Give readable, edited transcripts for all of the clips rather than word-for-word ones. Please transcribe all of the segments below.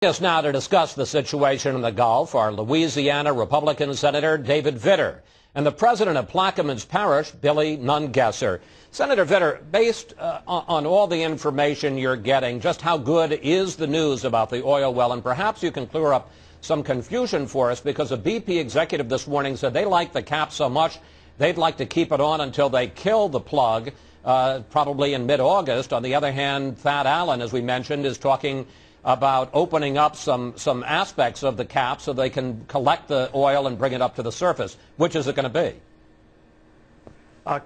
Us now to discuss the situation in the Gulf are Louisiana Republican Senator David Vitter and the president of Plaquemines Parish, Billy Nungesser. Senator Vitter, based on all the information you're getting, just how good is the news about the oil well? And perhaps you can clear up some confusion for us, because a BP executive this morning said they like the cap so much they'd like to keep it on until they kill the plug, probably in mid-August. On the other hand, Thad Allen, as we mentioned, is talking about opening up some aspects of the cap so they can collect the oil and bring it up to the surface. Which is it going to be?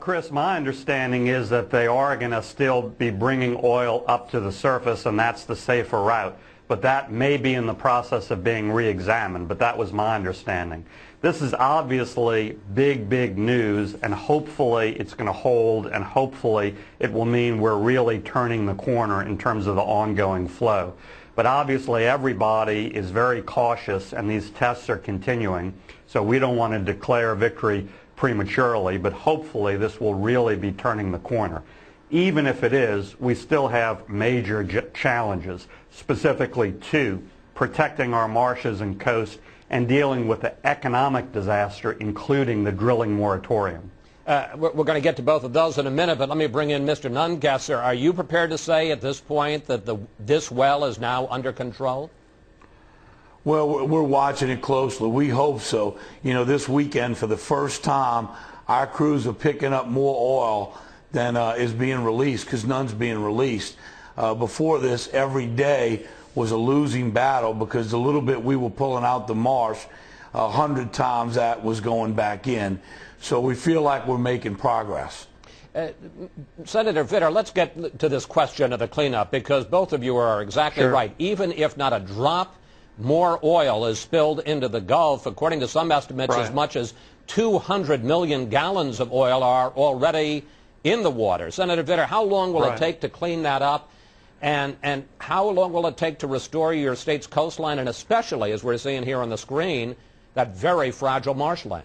Chris, my understanding is that they are going to still be bringing oil up to the surface, and that's the safer route. But that may be in the process of being re-examined, but that was my understanding. This is obviously big, big news, and hopefully it's going to hold, and hopefully it will mean we're really turning the corner in terms of the ongoing flow. But obviously everybody is very cautious, and these tests are continuing, so we don't want to declare victory prematurely, but hopefully this will really be turning the corner. Even if it is, we still have major challenges, specifically two: protecting our marshes and coast and dealing with the economic disaster, including the drilling moratorium. We're going to get to both of those in a minute, but let me bring in Mr. Nungesser. Are you prepared to say at this point that this well is now under control? Well, we're watching it closely. We hope so. You know, this weekend, for the first time, our crews are picking up more oil than is being released, because none's being released. Before this, every day was a losing battle, because the little bit we were pulling out the marsh, 100 times that was going back in. So we feel like we're making progress. Senator Vitter, let's get to this question of the cleanup, because both of you are exactly right. Even if not a drop more oil is spilled into the Gulf, according to some estimates, as much as 200 million gallons of oil are already in the water. Senator Vitter, how long will it take to clean that up? And how long will it take to restore your state's coastline, and especially, as we're seeing here on the screen, that very fragile marshland?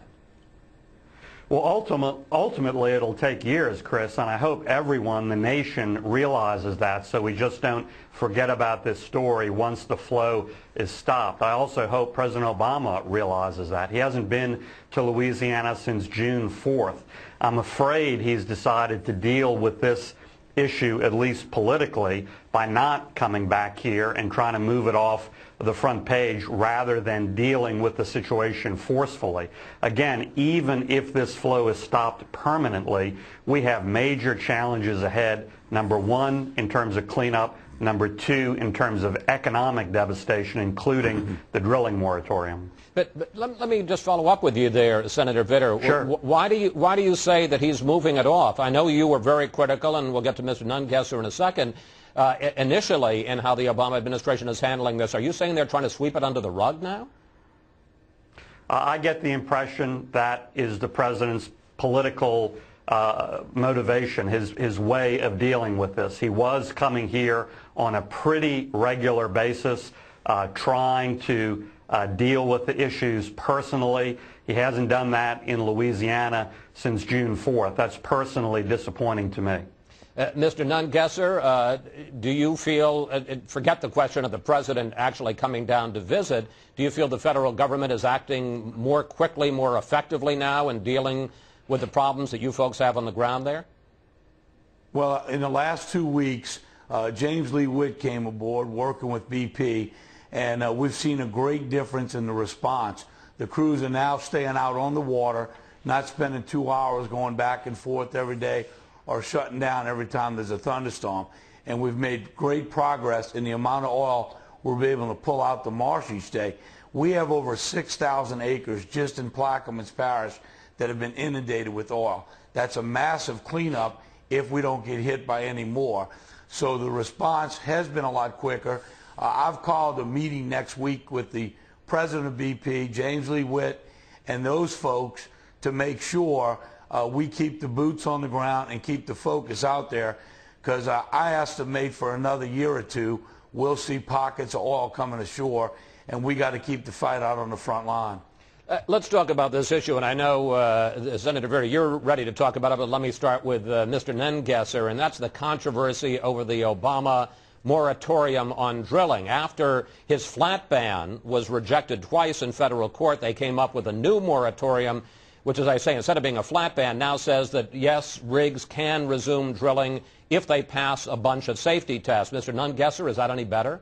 Well, ultimately, it'll take years, Chris, and I hope everyone, the nation, realizes that, so we just don't forget about this story once the flow is stopped. I also hope President Obama realizes that. He hasn't been to Louisiana since June 4th. I'm afraid he's decided to deal with this issue, at least politically, by not coming back here and trying to move it off the front page rather than dealing with the situation forcefully. Again, even if this flow is stopped permanently, we have major challenges ahead. Number one, in terms of cleanup. Number two, in terms of economic devastation, including the drilling moratorium. But let me just follow up with you there, Senator Vitter. Sure. Why do you say that he's moving it off? I know you were very critical, and we'll get to Mr. Nungesser in a second, initially in how the Obama administration is handling this. Are you saying they're trying to sweep it under the rug now? I get the impression that is the president's political motivation, his way of dealing with this. He was coming here on a pretty regular basis, trying to deal with the issues personally. He hasn't done that in Louisiana since June 4th. That's personally disappointing to me. Mr. Nungesser, do you feel, forget the question of the president actually coming down to visit, do you feel the federal government is acting more quickly, more effectively now in dealing with the problems that you folks have on the ground there? Well, in the last 2 weeks, James Lee Witt came aboard working with BP, and we've seen a great difference in the response. The crews are now staying out on the water, not spending 2 hours going back and forth every day or shutting down every time there's a thunderstorm. And we've made great progress in the amount of oil we're able to pull out the marsh each day. We have over 6,000 acres just in Plaquemines Parish that have been inundated with oil. That's a massive cleanup if we don't get hit by any more. So the response has been a lot quicker. I've called a meeting next week with the president of BP, James Lee Witt, and those folks to make sure we keep the boots on the ground and keep the focus out there, because I estimate for another year or two we'll see pockets of oil coming ashore, and we got to keep the fight out on the front line. Let's talk about this issue, and I know, Senator Vitter, you're ready to talk about it, but let me start with Mr. Nungesser, and that's the controversy over the Obama moratorium on drilling. After his flat ban was rejected twice in federal court, they came up with a new moratorium, which, as I say, instead of being a flat ban, now says that, yes, rigs can resume drilling if they pass a bunch of safety tests. Mr. Nungesser, is that any better?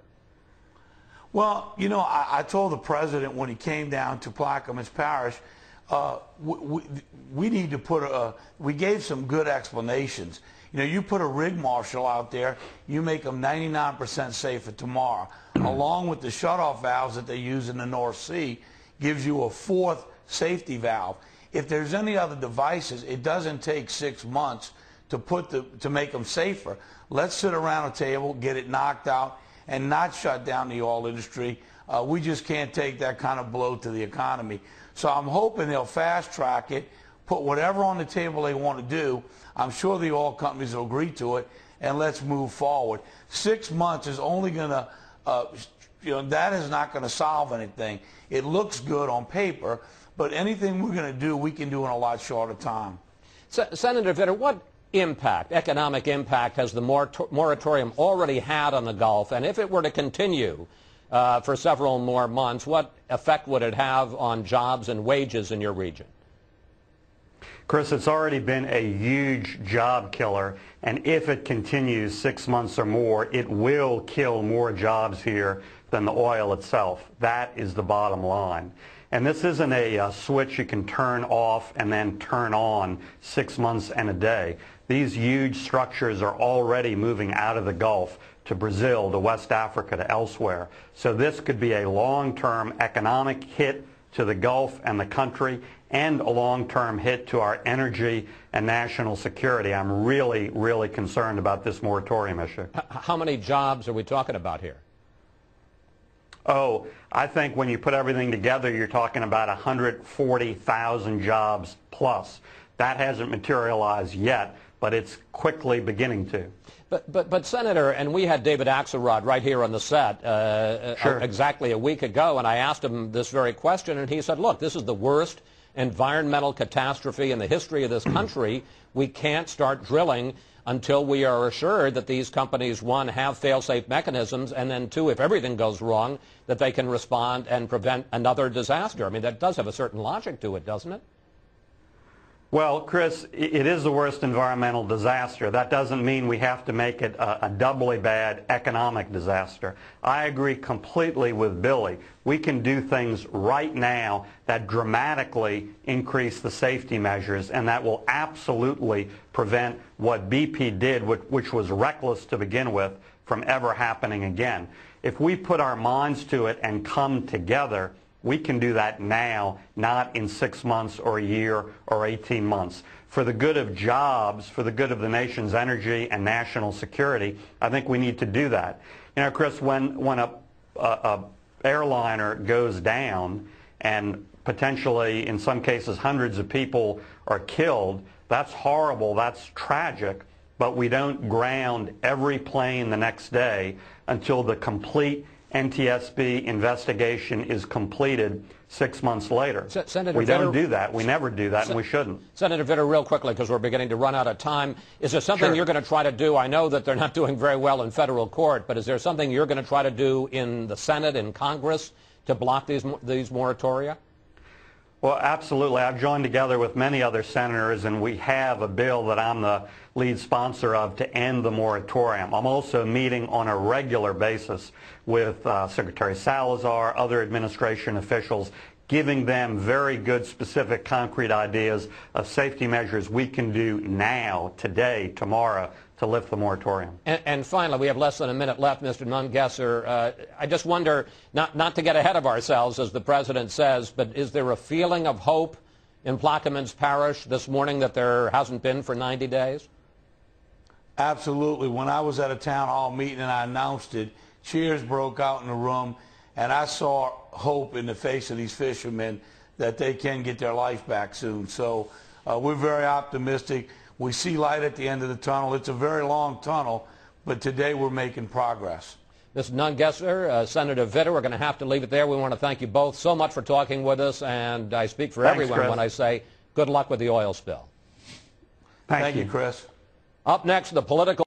Well, you know, I told the president when he came down to Plaquemines Parish, we need to put we gave some good explanations. You know, you put a rig marshal out there, you make them 99% safer tomorrow. Along with the shutoff valves that they use in the North Sea, gives you a fourth safety valve. If there's any other devices, it doesn't take 6 months to make them safer. Let's sit around a table, get it knocked out, and not shut down the oil industry. We just can't take that kind of blow to the economy. So I'm hoping they'll fast track it, put whatever on the table they want to do. I'm sure the oil companies will agree to it, and let's move forward. 6 months is only going to, you know, that is not going to solve anything. It looks good on paper, but anything we're going to do, we can do in a lot shorter time. Senator Vitter, what impact, economic impact, has the moratorium already had on the Gulf? And if it were to continue for several more months, what effect would it have on jobs and wages in your region? Chris, it's already been a huge job killer, and if it continues 6 months or more, it will kill more jobs here than the oil itself. That is the bottom line. And this isn't a switch you can turn off and then turn on 6 months and a day. These huge structures are already moving out of the Gulf to Brazil, to West Africa, to elsewhere. So this could be a long-term economic hit to the Gulf and the country, and a long-term hit to our energy and national security. I'm really, really concerned about this moratorium issue. How many jobs are we talking about here? Oh, I think when you put everything together, you're talking about 140,000 jobs plus. That hasn't materialized yet, but it's quickly beginning to. But Senator, and we had David Axelrod right here on the set exactly a week ago, and I asked him this very question, and he said, look, this is the worst environmental catastrophe in the history of this country. We can't start drilling until we are assured that these companies, one, have fail-safe mechanisms, and then two, if everything goes wrong, that they can respond and prevent another disaster. I mean, that does have a certain logic to it, doesn't it? Well, Chris, it is the worst environmental disaster. That doesn't mean we have to make it a doubly bad economic disaster. I agree completely with Billy. We can do things right now that dramatically increase the safety measures, and that will absolutely prevent what BP did, which was reckless to begin with, from ever happening again. If we put our minds to it and come together, we can do that now, not in 6 months or a year or 18 months. For the good of jobs, for the good of the nation's energy and national security, I think we need to do that. You know, Chris, when a airliner goes down and potentially, in some cases, hundreds of people are killed, that's horrible, that's tragic, but we don't ground every plane the next day until the complete NTSB investigation is completed 6 months later. Senator we Vitter, don't do that. We never do that, and we shouldn't. Senator Vitter, real quickly, because we're beginning to run out of time, is there something you're going to try to do? I know that they're not doing very well in federal court, but is there something you're going to try to do in the Senate, in Congress, to block these moratoria? Well, absolutely. I've joined together with many other senators, and we have a bill that I'm the lead sponsor of to end the moratorium. I'm also meeting on a regular basis with Secretary Salazar, other administration officials, giving them very good, specific, concrete ideas of safety measures we can do now, today, tomorrow, to lift the moratorium. And finally, we have less than a minute left, Mr. Nungesser. I just wonder, not to get ahead of ourselves, as the President says, but is there a feeling of hope in Plaquemines Parish this morning that there hasn't been for 90 days? Absolutely. When I was at a town hall meeting and I announced it, cheers broke out in the room, and I saw hope in the face of these fishermen that they can get their life back soon. So we're very optimistic. We see light at the end of the tunnel. It's a very long tunnel, but today we're making progress. Mr. Nungesser, Senator Vitter, we're going to have to leave it there. We want to thank you both so much for talking with us, and I speak for everyone when I say good luck with the oil spill. Thank you, Chris. Up next, the political